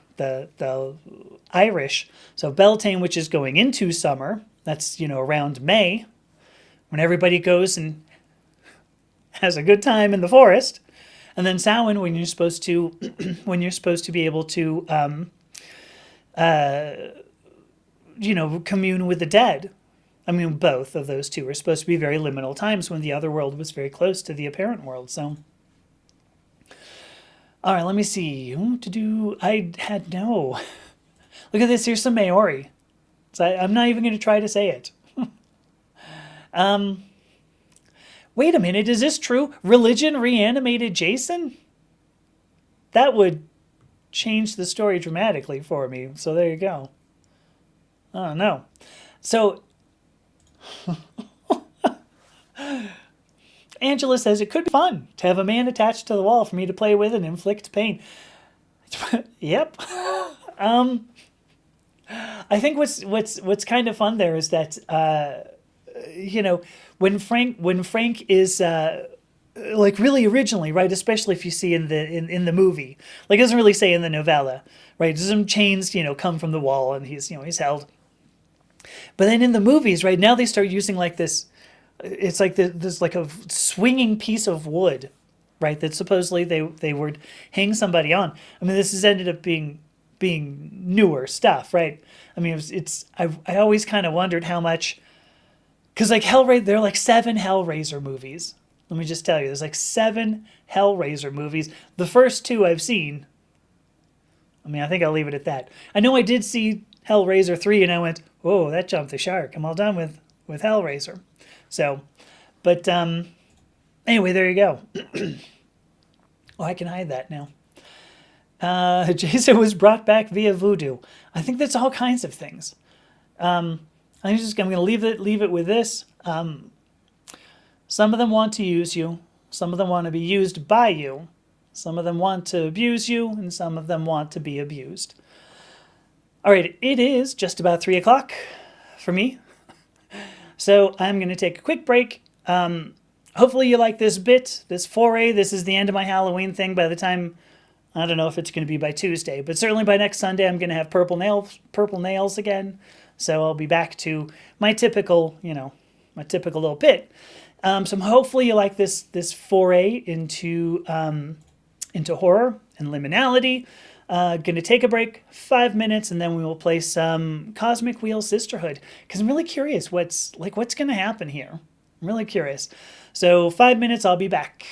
Irish, so Beltane, which is going into summer, that's around May, when everybody goes and has a good time in the forest, and then Samhain, when you're supposed to be able to commune with the dead. I mean, both of those two are supposed to be very liminal times when the other world was very close to the apparent world. So, all right, let me see. I had no. Look at this. Here's some Maori. So I'm not even going to try to say it. Wait a minute. Is this true? Religion reanimated Jason? That would change the story dramatically for me. So there you go. Oh, no. So Angela says it could be fun to have a man attached to the wall for me to play with and inflict pain. Yep. I think what's kind of fun there is that when Frank is like really originally, right, especially if you see in the movie, like it doesn't really say in the novella, right, some chains come from the wall and he's held. But then in the movies, right, now they start using like this, it's like there's like a swinging piece of wood, right, that supposedly they would hang somebody on. I mean, this has ended up being newer stuff, right? I mean, I always kind of wondered how much, because like Hellraiser, there are like 7 Hellraiser movies. Let me just tell you, there's like 7 Hellraiser movies. The first 2 I've seen. I mean, I think I'll leave it at that. I know I did see Hellraiser 3 and I went, whoa, that jumped the shark. I'm all done with Hellraiser. So, but anyway, there you go. Oh, I can hide that now. Jason was brought back via voodoo. I think that's all kinds of things. I'm going to leave it with this. Some of them want to use you. Some of them want to be used by you. Some of them want to abuse you, and some of them want to be abused. All right, it is just about 3 o'clock for me. So I'm going to take a quick break. Hopefully you like this foray. This is the end of my Halloween thing. By the time, I don't know if it's going to be by Tuesday, but certainly by next Sunday I'm going to have purple nails again. So I'll be back to my typical little bit. So hopefully you like this foray into horror and liminality. Going to take a break, 5 minutes, and then we will play some Cosmic Wheel Sisterhood, because I'm really curious what's going to happen here. I'm really curious. So 5 minutes, I'll be back.